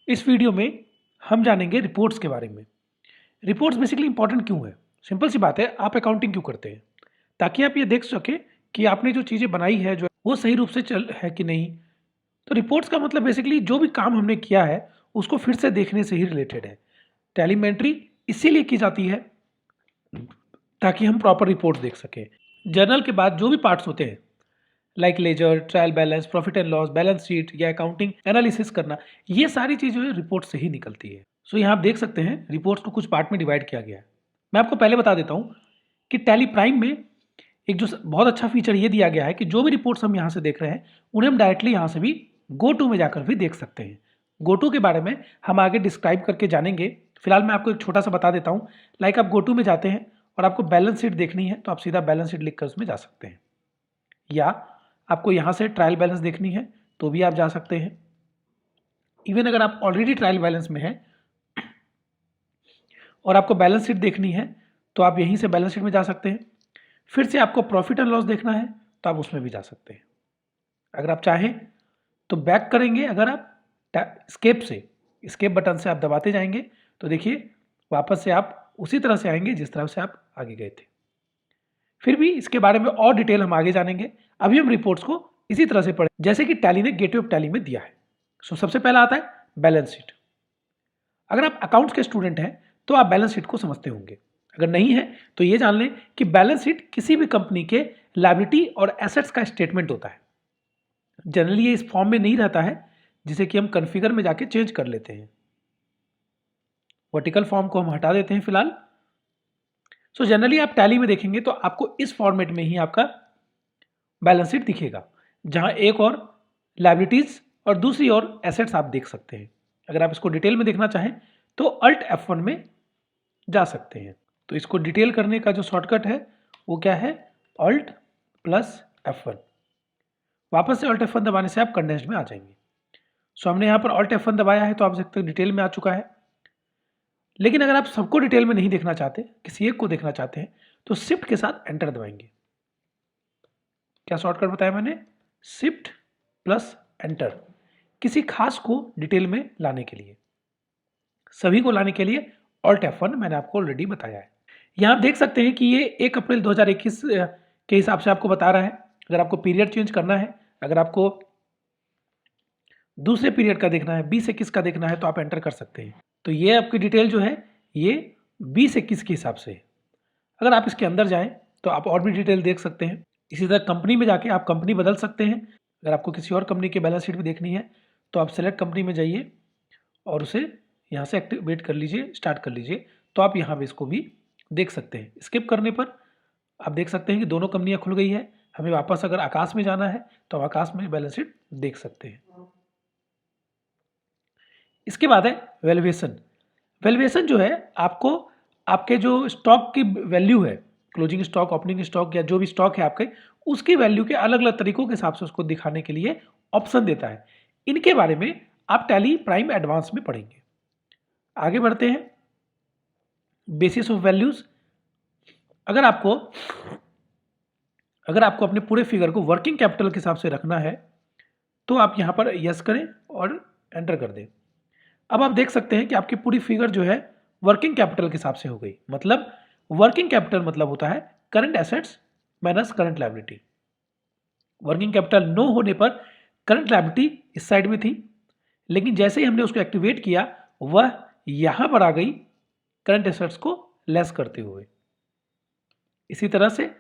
इस वीडियो में हम जानेंगे रिपोर्ट्स के बारे में। रिपोर्ट्स बेसिकली इंपॉर्टेंट क्यों है? सिंपल सी बात है, आप अकाउंटिंग क्यों करते हैं? ताकि आप ये देख सकें कि आपने जो चीज़ें बनाई है जो वो सही रूप से चल है कि नहीं। तो रिपोर्ट्स का मतलब बेसिकली जो भी काम हमने किया है उसको फिर से देखने से ही रिलेटेड है। टैली में एंट्री इसीलिए की जाती है ताकि हम प्रॉपर रिपोर्ट देख सकें। जर्नल के बाद जो भी पार्ट्स होते हैं like ledger, trial balance, profit and loss, balance sheet या अकाउंटिंग एनालिसिस करना, ये सारी चीज़ जो है रिपोर्ट से ही निकलती है। सो यहाँ आप देख सकते हैं रिपोर्ट्स को कुछ पार्ट में डिवाइड किया गया है। मैं आपको पहले बता देता हूँ कि टैली प्राइम में एक जो बहुत अच्छा फीचर ये दिया गया है कि जो भी रिपोर्ट्स हम यहाँ से देख रहे हैं उन्हें हम डायरेक्टली यहाँ से भी गो टू में जाकर भी देख सकते हैं। गो टू के बारे में हम आगे डिस्क्राइब करके जानेंगे। फिलहाल मैं आपको एक छोटा सा बता देता हूँ। लाइक आप गो टू में जाते हैं और आपको बैलेंस शीट देखनी है तो आप सीधा बैलेंस शीट लिख कर उसमें जा सकते हैं, या आपको यहाँ से ट्रायल बैलेंस देखनी है तो भी आप जा सकते हैं। इवन अगर आप ऑलरेडी ट्रायल बैलेंस में हैं और आपको बैलेंस शीट देखनी है तो आप यहीं से बैलेंस शीट में जा सकते हैं। फिर से आपको प्रॉफिट एंड लॉस देखना है तो आप उसमें भी जा सकते हैं। अगर आप चाहें तो बैक करेंगे, अगर आप स्केप बटन से आप दबाते जाएंगे तो देखिए वापस से आप उसी तरह से आएंगे जिस तरह से आप आगे गए थे। फिर भी इसके बारे में और डिटेल हम आगे जानेंगे। अभी हम रिपोर्ट्स को इसी तरह से पढ़ें जैसे कि टैली ने गेटवे ऑफ टैली में दिया है। सो सबसे पहला आता है बैलेंस शीट। अगर आप अकाउंट्स के स्टूडेंट हैं तो आप बैलेंस शीट को समझते होंगे। अगर नहीं है तो ये जान लें कि बैलेंस शीट किसी भी कंपनी के लायबिलिटी और एसेट्स का स्टेटमेंट होता है। जनरली ये इस फॉर्म में नहीं रहता है जिसे कि हम कॉन्फ़िगर में जाके चेंज कर लेते हैं। वर्टिकल फॉर्म को हम हटा देते हैं फिलहाल। सो जनरली आप टैली में देखेंगे तो आपको इस फॉर्मेट में ही आपका बैलेंस शीट दिखेगा, जहां एक और लायबिलिटीज और दूसरी ओर एसेट्स आप देख सकते हैं। अगर आप इसको डिटेल में देखना चाहें तो अल्ट F1 में जा सकते हैं। तो इसको डिटेल करने का जो शॉर्टकट है वो क्या है? Alt plus F1। वापस से अल्ट F1 दबाने से आप कंडेंस्ड में आ जाएंगे। सो हमने यहाँ पर अल्ट F1 दबाया है तो आप देखते हैं डिटेल में आ चुका है। लेकिन अगर आप सबको डिटेल में नहीं देखना चाहते, किसी एक को देखना चाहते हैं तो शिफ्ट के साथ एंटर दबाएंगे। क्या शॉर्टकट बताया मैंने? शिफ्ट प्लस एंटर, किसी खास को डिटेल में लाने के लिए। सभी को लाने के लिए अल्ट F1 मैंने आपको ऑलरेडी बताया है। यहाँ आप देख सकते हैं कि ये 1 अप्रैल 2021 के हिसाब से आपको बता रहा है। अगर आपको पीरियड चेंज करना है, अगर आपको दूसरे पीरियड का देखना है, 20-21 का देखना है तो आप एंटर कर सकते हैं। तो ये आपकी डिटेल जो है ये 20-21 के हिसाब से है। अगर आप इसके अंदर जाएं तो आप और भी डिटेल देख सकते हैं। इसी तरह कंपनी में जाके आप कंपनी बदल सकते हैं। अगर आपको किसी और कंपनी की बैलेंस शीट भी देखनी है तो आप सेलेक्ट कंपनी में जाइए और उसे यहाँ से एक्टिवेट कर लीजिए, स्टार्ट कर लीजिए, तो आप यहाँ पे इसको भी देख सकते हैं। स्किप करने पर आप देख सकते हैं कि दोनों कंपनियाँ खुल गई है। हमें वापस अगर आकाश में जाना है तो आप आकाश में बैलेंस शीट देख सकते हैं। इसके बाद है वैल्यूएशन। वैल्यूएशन जो है आपको आपके जो स्टॉक की वैल्यू है, क्लोजिंग स्टॉक, ओपनिंग स्टॉक या जो भी स्टॉक है आपके, उसकी वैल्यू के अलग अलग तरीकों के हिसाब से उसको दिखाने के लिए ऑप्शन देता है। इनके बारे में आप टैली प्राइम एडवांस में पढ़ेंगे। आगे बढ़ते हैं। Basis of values. अगर आपको अपने पूरे फिगर को वर्किंग कैपिटल के हिसाब से रखना है तो आप यहाँ पर यस करें और एंटर कर दें। अब आप देख सकते हैं कि आपकी पूरी फिगर जो है वर्किंग कैपिटल के हिसाब से हो गई। मतलब वर्किंग कैपिटल मतलब होता है current assets minus current liability. Working capital no होने पर करंट लायबिलिटी इस साइड में थी, लेकिन जैसे ही हमने उसको एक्टिवेट किया वह यहां पर आ गई करंट एसेट्स को लेस करते हुए। इसी तरह से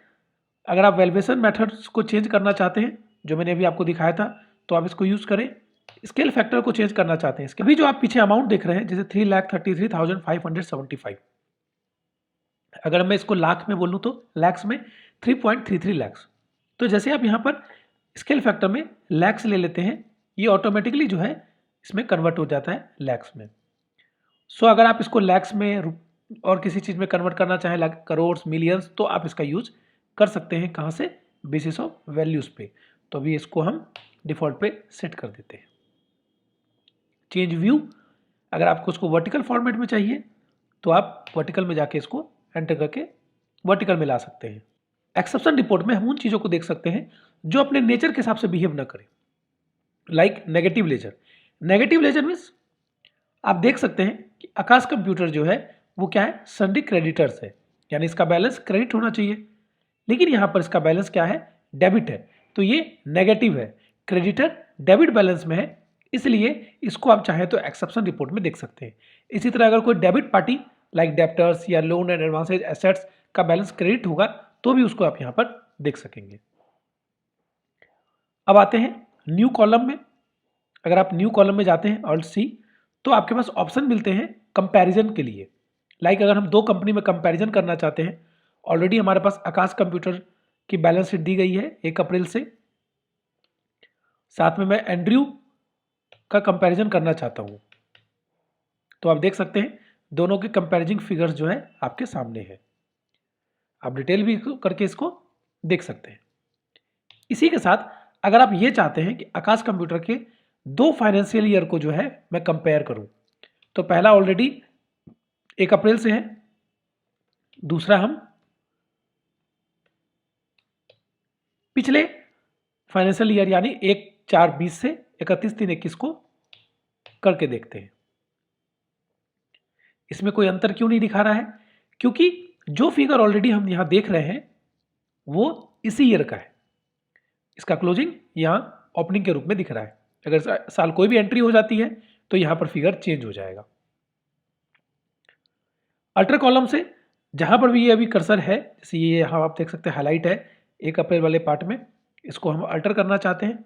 अगर आप वैल्यूएशन मेथड्स को चेंज करना चाहते हैं, जो मैंने अभी आपको दिखाया था, तो आप इसको यूज करें। स्केल फैक्टर को चेंज करना चाहते हैं, अभी जो आप पीछे अमाउंट देख रहे हैं जैसे 3,33,575, अगर मैं इसको लाख में बोलूं तो लैक्स में 3.33 लैक्स। तो जैसे आप यहाँ पर स्केल फैक्टर में लैक्स ले लेते हैं, ये ऑटोमेटिकली जो है इसमें कन्वर्ट हो जाता है लैक्स में। सो अगर आप इसको लैक्स में और किसी चीज़ में कन्वर्ट करना चाहें लाइक करोड़, मिलियंस, तो आप इसका यूज कर सकते हैं। कहाँ से? बेसिस ऑफ वैल्यूज पे। तो अभी इसको हम डिफॉल्ट पे सेट कर देते हैं। चेंज व्यू, अगर आपको उसको वर्टिकल फॉर्मेट में चाहिए तो आप वर्टिकल में जाके इसको एंटर करके वर्टिकल में ला सकते हैं। एक्सेप्शन रिपोर्ट में हम उन चीज़ों को देख सकते हैं जो अपने नेचर के हिसाब से बिहेव न करें, like negative ledger. Negative ledger means आप देख सकते हैं कि आकाश कंप्यूटर जो है वो क्या है, सन्डी क्रेडिटर्स है, यानी इसका बैलेंस क्रेडिट होना चाहिए, लेकिन यहाँ पर इसका बैलेंस क्या है, डेबिट है, तो ये नेगेटिव है, क्रेडिटर डेबिट बैलेंस में है, इसलिए इसको आप चाहें तो एक्सेप्शन रिपोर्ट में देख सकते हैं। इसी तरह अगर कोई डेबिट पार्टी लाइक डेप्टर्स या लोन एंड एडवांसेज एसेट्स का बैलेंस क्रेडिट होगा तो भी उसको आप यहाँ पर देख सकेंगे। अब आते हैं न्यू कॉलम में। अगर आप न्यू कॉलम में जाते हैं ऑल्ट सी, तो आपके पास ऑप्शन मिलते हैं कंपैरिजन के लिए। लाइक अगर हम दो कंपनी में कंपैरिजन करना चाहते हैं, ऑलरेडी हमारे पास आकाश कंप्यूटर की बैलेंस शीट दी गई है 1 अप्रैल से, साथ में मैं एंड्रयू का कंपैरिजन करना चाहता हूं, तो आप देख सकते हैं दोनों के कंपैरिजन फिगर्स जो है आपके सामने है, आप डिटेल भी करके इसको देख सकते हैं। इसी के साथ अगर आप ये चाहते हैं कि आकाश कंप्यूटर के 2 फाइनेंशियल ईयर को जो है मैं कंपेयर करूं, तो पहला ऑलरेडी 1 अप्रैल से है, दूसरा हम पिछले फाइनेंशियल ईयर यानी 1/4/20 से 31/3/21 को करके देखते हैं। इसमें कोई अंतर क्यों नहीं दिखा रहा है, क्योंकि जो फिगर ऑलरेडी हम यहां देख रहे हैं वो इसी ईयर का है, इसका क्लोजिंग यहां ओपनिंग के रूप में दिख रहा है। अगर साल कोई भी एंट्री हो जाती है तो यहां पर फिगर चेंज हो जाएगा। अल्टर कॉलम से जहां पर भी ये अभी कर्सर है, जैसे ये यहां आप देख सकते हैं हाईलाइट है 1 अप्रैल वाले पार्ट में, इसको हम अल्टर करना चाहते हैं।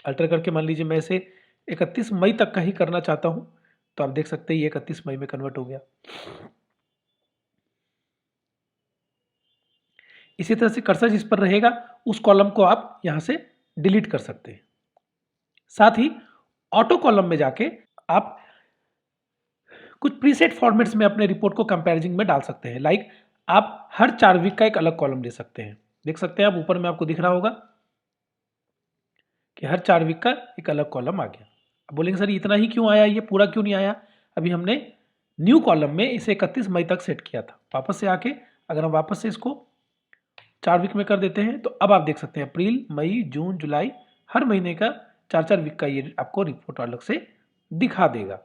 अल्टर करके मान लीजिए मैं इसे 31 मई तक का ही करना चाहता हूं, तो आप देख सकते हैं ये 31 मई में कन्वर्ट हो गया। इसी तरह से कर्सर जिस पर रहेगा उस कॉलम को आप यहां से डिलीट कर सकते हैं। साथ ही ऑटो कॉलम में जाके आप कुछ प्रीसेट फॉर्मेट्स में अपने रिपोर्ट को कंपैरिजन में डाल सकते हैं। लाइक आप हर 4 वीक का एक अलग कॉलम दे सकते हैं। देख सकते हैं आप ऊपर में आपको दिख रहा होगा कि हर 4 वीक का एक अलग कॉलम आ गया। अब बोलेंगे सर इतना ही क्यों आया, ये पूरा क्यों नहीं आया? अभी हमने न्यू कॉलम में इसे 31 मई तक सेट किया था। वापस से आके अगर हम वापस से इसको 4 वीक में कर देते हैं तो अब आप देख सकते हैं अप्रैल, मई, जून, जुलाई, हर महीने का 4-4 वीक का ये आपको रिपोर्ट अलग से दिखा देगा।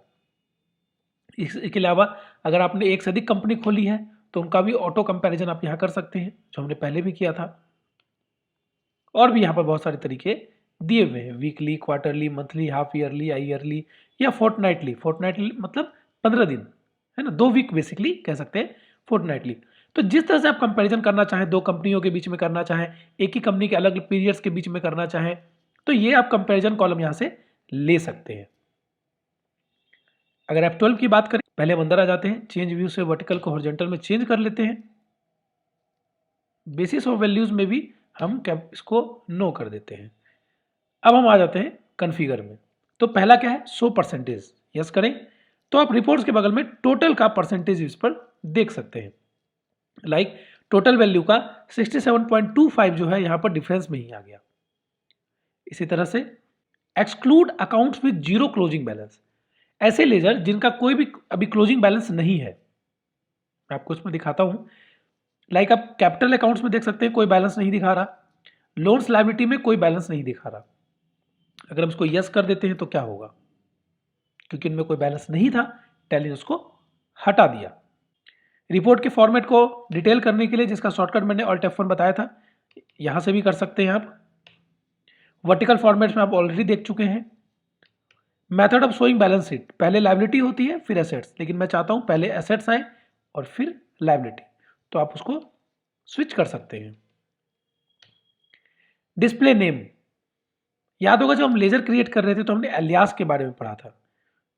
इसके अलावा अगर आपने एक से अधिक कंपनी खोली है तो उनका भी ऑटो कंपैरिजन आप यहाँ कर सकते हैं, जो हमने पहले भी किया था। और भी यहाँ पर बहुत सारे तरीके दिए हुए हैं, weekly, quarterly, monthly, half yearly, yearly या फोर्टनाइटली। फोर्टनाइटली मतलब 15 दिन, है ना, 2 वीक बेसिकली कह सकते हैं फोर्टनाइटली। तो जिस तरह से आप कंपैरिजन करना चाहें, 2 कंपनियों के बीच में करना चाहें, एक ही कंपनी के अलग पीरियड्स के बीच में करना चाहें, तो ये आप कंपैरिजन कॉलम यहाँ से ले सकते हैं। अगर F12 की बात करें, पहले हम अंदर आ जाते हैं, चेंज व्यू से वर्टिकल को हॉरिजॉन्टल में चेंज कर लेते हैं। बेसिस ऑफ वैल्यूज में भी हम इसको नो कर देते हैं। अब हम आ जाते हैं कॉन्फ़िगर में। तो पहला क्या है, 100%, यस करें तो आप रिपोर्ट्स के बगल में टोटल का परसेंटेज इस पर देख सकते हैं। लाइक टोटल वैल्यू का 67.25 जो है यहाँ पर डिफरेंस में ही आ गया। इसी तरह से exclude accounts with 0 closing balance, ऐसे लेजर जिनका कोई भी अभी क्लोजिंग बैलेंस नहीं है, मैं आपको इसमें दिखाता हूं। लाइक आप कैपिटल अकाउंट्स में देख सकते हैं कोई बैलेंस नहीं दिखा रहा, लोन्स लायबिलिटी में कोई बैलेंस नहीं दिखा रहा। अगर हम इसको यस कर देते हैं तो क्या होगा, क्योंकि इनमें कोई बैलेंस नहीं था, टैली ने उसको हटा दिया। रिपोर्ट के फॉर्मेट को डिटेल करने के लिए जिसका शॉर्टकट मैंने ऑल्ट F1 बताया था, यहां से भी कर सकते हैं आप। वर्टिकल फॉर्मेट्स में आप ऑलरेडी देख चुके हैं। Method of showing balance sheet, पहले लायबिलिटी होती है फिर एसेट्स, लेकिन मैं चाहता हूं पहले एसेट्स आए और फिर लायबिलिटी, तो आप उसको स्विच कर सकते हैं। डिस्प्ले नेम, याद होगा जब हम लेजर क्रिएट कर रहे थे तो हमने एलियास के बारे में पढ़ा था,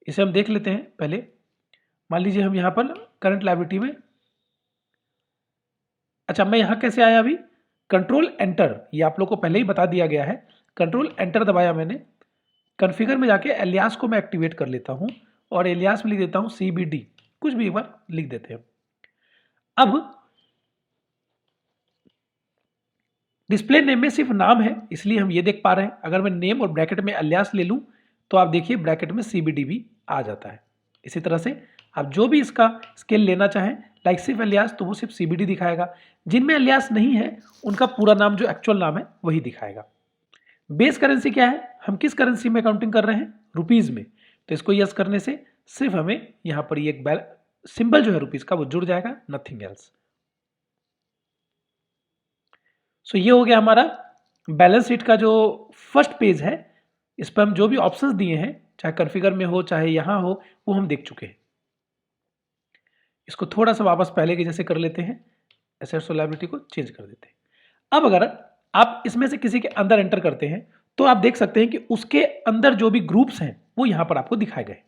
इसे हम देख लेते हैं पहले। मान लीजिए हम यहां पर करंट लायबिलिटी में, अच्छा मैं यहां कैसे आया, अभी कंट्रोल एंटर, ये आप लोग को पहले ही बता दिया गया है। कंट्रोल एंटर दबाया मैंने, कॉन्फ़िगर में जाके एलियास को मैं एक्टिवेट कर लेता हूं और एलियास में लिख देता हूं CBD, कुछ भी एक बार लिख देते हैं। अब डिस्प्ले नेम में सिर्फ नाम है इसलिए हम ये देख पा रहे हैं। अगर मैं नेम और ब्रैकेट में एलियास ले लूं तो आप देखिए ब्रैकेट में CBD भी आ जाता है। इसी तरह से आप जो भी इसका स्केल लेना चाहें, लाइक सिर्फ एलियास, तो वो सिर्फ CBD दिखाएगा। जिनमें एलियास नहीं है उनका पूरा नाम जो एक्चुअल नाम है वही दिखाएगा। बेस करेंसी क्या है, हम किस करेंसी में काउंटिंग कर रहे हैं, रुपीज में, तो इसको यस करने से सिर्फ हमें यहाँ पर ये एक सिंबल जो है रुपीस का वो जुड़ जाएगा, नथिंग एल्स। सो ये हो गया हमारा बैलेंस शीट का जो फर्स्ट पेज है। इस पर हम जो भी ऑप्शंस दिए हैं, चाहे कॉन्फ़िगर में हो चाहे यहाँ हो, वो हम देख चुके हैं। इसको थोड़ा सा वापस पहले के जैसे कर लेते हैं, एसेट्स और लायबिलिटी को चेंज कर देते हैं। अब अगर आप इसमें से किसी के अंदर एंटर करते हैं तो आप देख सकते हैं कि उसके अंदर जो भी ग्रुप्स हैं वो यहाँ पर आपको दिखाए गए।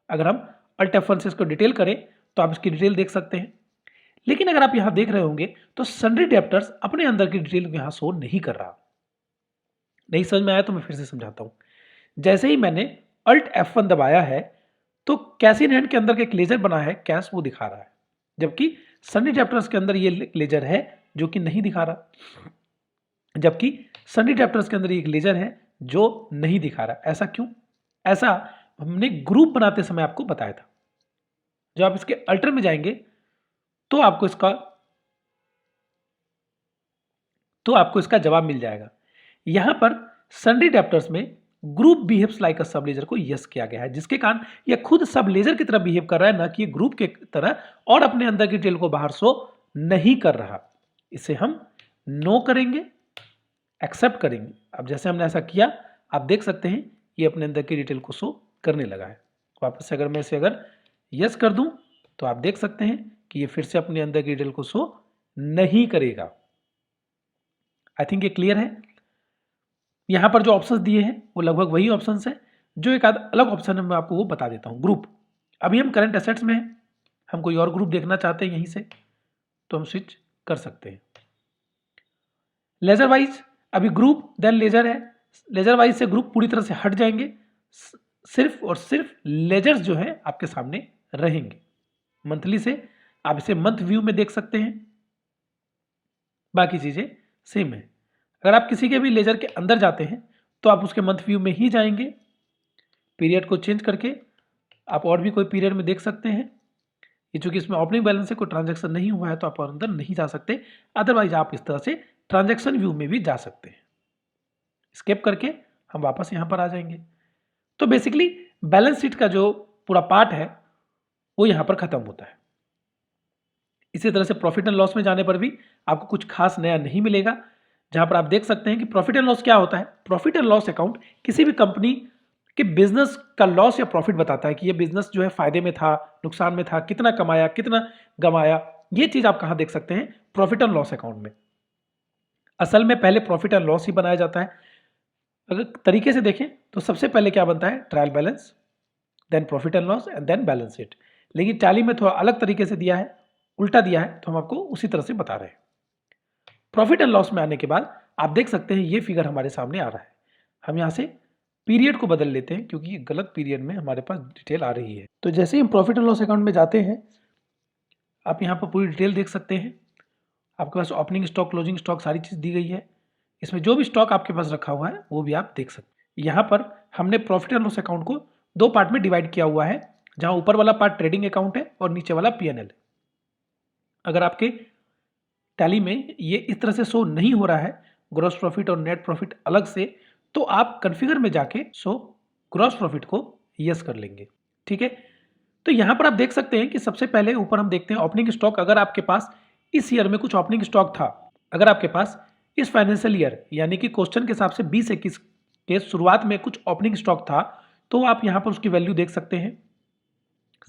अगर हम अल्ट F1 से इसको डिटेल करें तो आप इसकी डिटेल देख सकते हैं। लेकिन अगर आप यहां देख रहे होंगे तो सन्ड्री डेब्टर्स अपने अंदर की डिटेल यहां शो नहीं कर रहा। नहीं समझ में आया तो मैं फिर से समझाता हूं। जैसे ही मैंने अल्ट F1 दबाया है तो कैश इन हैंड के अंदर एक लेजर बना है, कैश वो दिखा रहा है, जबकि सन्ड्री डेब्टर्स के अंदर ये लेजर है जो कि नहीं दिखा रहा। जबकि सन्ड्री डेब्टर्स के अंदर एक लेजर है जो नहीं दिखा रहा। ऐसा क्यों? ऐसा हमने ग्रुप बनाते समय आपको बताया था। जब आप इसके अल्टर में जाएंगे तो आपको इसका जवाब मिल जाएगा। यहां पर सन्ड्री डेब्टर्स में ग्रुप बिहेव्स लाइक अ सब लेजर को यस किया गया है, जिसके कारण यह खुद सब लेजर की तरह बिहेव कर रहा है, ना कि ग्रुप के तरह, और अपने अंदर की डिटेल को बाहर शो नहीं कर रहा। इसे हम नो करेंगे, एक्सेप्ट करेंगे। अब जैसे हमने ऐसा किया, आप देख सकते हैं ये अपने अंदर की डिटेल को शो करने लगा है। वापस से अगर मैं इसे यस कर दूं तो आप देख सकते हैं कि ये फिर से अपने अंदर की डिटेल को शो नहीं करेगा। आई थिंक ये क्लियर है। यहां पर जो ऑप्शंस दिए हैं वो लगभग वही ऑप्शंस हैं। जो एक आध अलग ऑप्शन है मैं आपको वो बता देता हूं। ग्रुप, अभी हम करंट एसेट्स में हैं, हम कोई और ग्रुप देखना चाहते हैं यहीं से तो हम स्विच कर सकते हैं। लेजर वाइज, अभी ग्रुप देन लेजर है। लेजर वाइज से ग्रुप पूरी तरह से हट जाएंगे, सिर्फ और सिर्फ लेजर्स जो है आपके सामने रहेंगे। मंथली से आप इसे मंथ व्यू में देख सकते हैं, बाकी चीजें सेम है। अगर आप किसी के भी लेजर के अंदर जाते हैं तो आप उसके मंथ व्यू में ही जाएंगे। पीरियड को चेंज करके आप और भी कोई पीरियड में देख सकते हैं। ये चूंकि इसमें ओपनिंग बैलेंस से कोई ट्रांजैक्शन नहीं हुआ है तो आप और अंदर नहीं जा सकते, अदरवाइज आप इस तरह से ट्रांजैक्शन व्यू में भी जा सकते हैं। स्किप करके हम वापस यहां पर आ जाएंगे। तो बेसिकली बैलेंस शीट का जो पूरा पार्ट है वो यहां पर खत्म होता है। इसी तरह से प्रॉफिट एंड लॉस में जाने पर भी आपको कुछ खास नया नहीं मिलेगा, जहां पर आप देख सकते हैं कि प्रॉफिट एंड लॉस क्या होता है। प्रॉफिट एंड लॉस अकाउंट किसी भी कंपनी के बिजनेस का लॉस या प्रॉफिट बताता है कि ये बिजनेस जो है फायदे में था, नुकसान में था, कितना कमाया, कितना गमाया। ये चीज आप कहां देख सकते हैं? प्रॉफिट एंड लॉस अकाउंट में। असल में पहले प्रॉफिट एंड लॉस ही बनाया जाता है। अगर तरीके से देखें तो सबसे पहले क्या बनता है? Trial balance, then profit and loss and then balance sheet. लेकिन टैली में थोड़ा अलग तरीके से दिया है, उल्टा दिया है, तो हम आपको उसी तरह से बता रहे हैं। प्रॉफिट एंड लॉस में आने के बाद आप देख सकते हैं ये फिगर हमारे सामने आ रहा है। हम यहां से पीरियड को बदल लेते हैं क्योंकि गलत पीरियड में हमारे पास डिटेल आ रही है। तो जैसे ही हम प्रॉफिट एंड लॉस अकाउंट में जाते हैं, आप यहाँ पर पूरी डिटेल देख सकते हैं। आपके पास ओपनिंग स्टॉक, क्लोजिंग स्टॉक, सारी चीज दी गई है। इसमें जो भी स्टॉक आपके पास रखा हुआ है वो भी आप देख सकते हैं। यहाँ पर हमने प्रॉफिट एंड लॉस अकाउंट को दो पार्ट में डिवाइड किया हुआ है, जहां ऊपर वाला पार्ट ट्रेडिंग अकाउंट है और नीचे वाला P&L। अगर आपके टैली में ये इस तरह से शो नहीं हो रहा है, ग्रॉस प्रॉफिट और नेट प्रॉफिट अलग से, तो आप कॉन्फ़िगर में जाके शो ग्रॉस प्रॉफिट को यस कर लेंगे। ठीक है, तो यहां पर आप देख सकते हैं कि सबसे पहले ऊपर हम देखते हैं ओपनिंग स्टॉक। अगर आपके पास इस ईयर में कुछ ओपनिंग स्टॉक था, अगर आपके पास इस फाइनेंशियल ईयर यानी कि क्वेश्चन के हिसाब से 20-21 के शुरुआत में कुछ ओपनिंग स्टॉक था, तो आप यहां पर उसकी वैल्यू देख सकते हैं।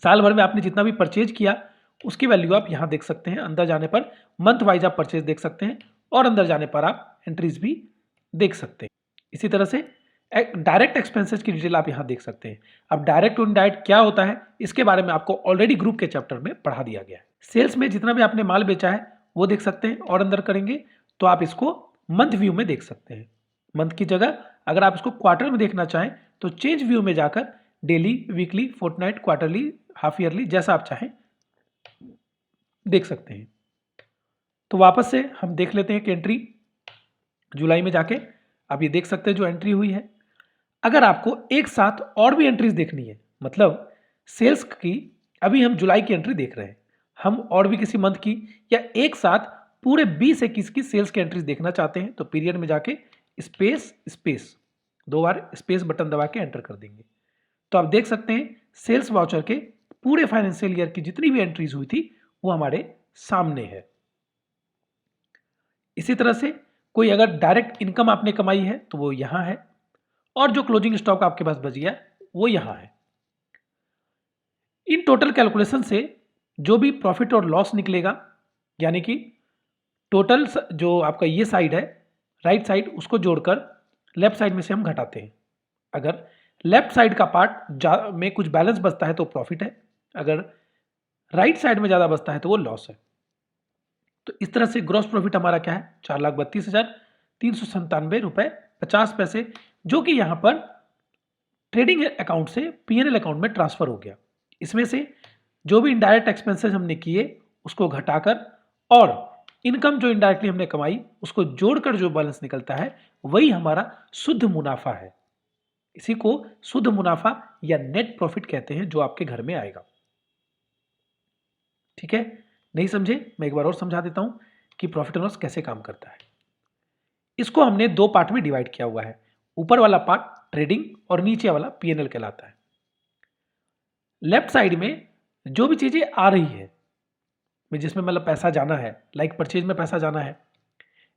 साल भर में आपने जितना भी परचेज किया उसकी वैल्यू आप यहां देख सकते हैं। अंदर जाने पर मंथ वाइज आप परचेज देख सकते हैं और अंदर जाने पर आप एंट्रीज भी देख सकते हैं। इसी तरह से डायरेक्ट एक्सपेंसेस की डिटेल आप यहां देख सकते हैं। अब डायरेक्ट और इनडायरेक्ट क्या होता है इसके बारे में आपको ऑलरेडी ग्रुप के चैप्टर में पढ़ा दिया गया है। सेल्स में जितना भी आपने माल बेचा है वो देख सकते हैं, और अंदर करेंगे तो आप इसको मंथ व्यू में देख सकते हैं। मंथ की जगह अगर आप इसको क्वार्टर में देखना चाहें तो चेंज व्यू में जाकर daily, weekly, fortnight, quarterly, half yearly, जैसा आप चाहें देख सकते हैं। तो वापस से हम देख लेते हैं कि एंट्री जुलाई में जाके आप ये देख सकते हैं जो एंट्री हुई है। अगर आपको एक साथ और भी एंट्रीज देखनी है, मतलब सेल्स की, अभी हम जुलाई की एंट्री देख रहे हैं, हम और भी किसी मंथ की या एक साथ पूरे 20-21 की सेल्स की एंट्रीज देखना चाहते हैं, तो पीरियड में जाके स्पेस स्पेस 2 बार स्पेस बटन दबा के एंटर कर देंगे। तो आप देख सकते हैं सेल्स वाउचर के पूरे फाइनेंशियल ईयर की जितनी भी एंट्रीज हुई थी वो हमारे सामने है। इसी तरह से कोई अगर डायरेक्ट इनकम आपने कमाई है तो वो यहां है, और जो क्लोजिंग स्टॉक आपके पास बच गया वो यहां है। इन टोटल कैलकुलेशन से जो भी प्रॉफिट और लॉस निकलेगा, यानी कि टोटल जो आपका ये साइड है राइट साइड, उसको जोड़कर लेफ्ट साइड में से हम घटाते हैं। अगर लेफ्ट साइड का पार्ट में कुछ बैलेंस बचता है तो प्रॉफिट है, अगर राइट साइड में ज़्यादा बचता है तो वो लॉस है। तो इस तरह से ग्रॉस प्रॉफिट हमारा क्या है, 4,32,397 रुपये 50 पैसे, जो कि यहाँ पर ट्रेडिंग अकाउंट से पीएनएल अकाउंट में ट्रांसफर हो गया। इसमें से जो भी इनडायरेक्ट एक्सपेंसेस हमने किए उसको घटाकर और इनकम जो इनडायरेक्टली हमने कमाई उसको जोड़कर जो बैलेंस निकलता है वही हमारा शुद्ध मुनाफा है। इसी को शुद्ध मुनाफा या नेट प्रॉफिट कहते हैं, जो आपके घर में आएगा। ठीक है, नहीं समझे मैं एक बार और समझा देता हूं कि प्रॉफिट एंड लॉस कैसे काम करता है। इसको हमने दो पार्ट में डिवाइड किया हुआ है। ऊपर वाला पार्ट ट्रेडिंग और नीचे वाला पीएनएल कहलाता है। लेफ्ट साइड में जो भी चीजें आ रही है, जिसमें मतलब पैसा जाना है, लाइक परचेज में पैसा जाना है,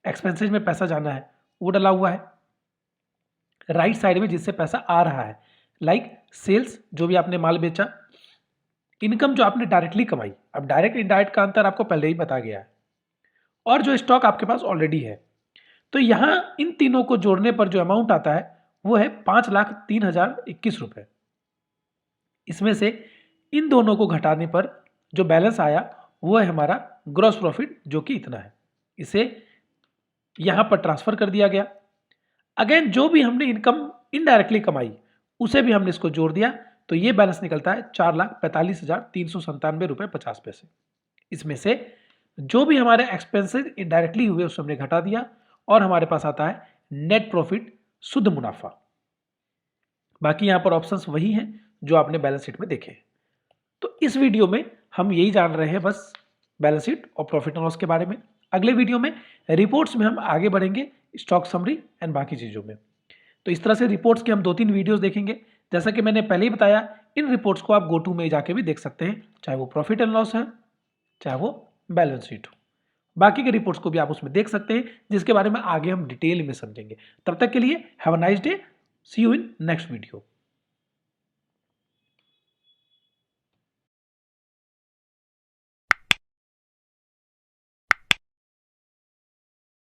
एक्सपेंसेज में पैसा जाना है, वो डला हुआ है। राइट साइड में जिससे पैसा आ रहा है, लाइक सेल्स, जो भी आपने माल बेचा, इनकम जो आपने डायरेक्टली कमाई, अब डायरेक्ट इनडायरेक्ट का अंतर आपको पहले ही बता गया है, और जो स्टॉक आपके पास ऑलरेडी है। तो यहां इन तीनों को जोड़ने पर जो अमाउंट आता है वो है 5,03,021 रुपए। इसमें से इन दोनों को घटाने पर जो बैलेंस आया वो है हमारा ग्रॉस प्रॉफिट, जो कि इतना है। इसे यहां पर ट्रांसफर कर दिया गया। अगेन जो भी हमने इनकम इनडायरेक्टली कमाई उसे भी हमने इसको जोड़ दिया, तो ये बैलेंस निकलता है 4,45,397 रुपये 50 पैसे। इसमें से जो भी हमारे एक्सपेंसेस इनडायरेक्टली हुए उसको हमने घटा दिया, और हमारे पास आता है नेट प्रॉफिट, शुद्ध मुनाफा। बाकी यहां पर ऑप्शंस वही हैं जो आपने बैलेंस शीट में देखे। तो इस वीडियो में हम यही जान रहे हैं बस बैलेंस शीट और प्रॉफिट एंड लॉस के बारे में। अगले वीडियो में रिपोर्ट्स में हम आगे बढ़ेंगे, स्टॉक समरी एंड बाकी चीज़ों में। तो इस तरह से रिपोर्ट्स के हम 2-3 वीडियोस देखेंगे। जैसा कि मैंने पहले ही बताया, इन रिपोर्ट्स को आप GoTo में जाके भी देख सकते हैं, चाहे वो प्रॉफिट एंड लॉस है चाहे वो बैलेंस शीट हो। बाकी के रिपोर्ट्स को भी आप उसमें देख सकते हैं, जिसके बारे में आगे हम डिटेल में समझेंगे। तब तक के लिए have a nice day, see you in next video.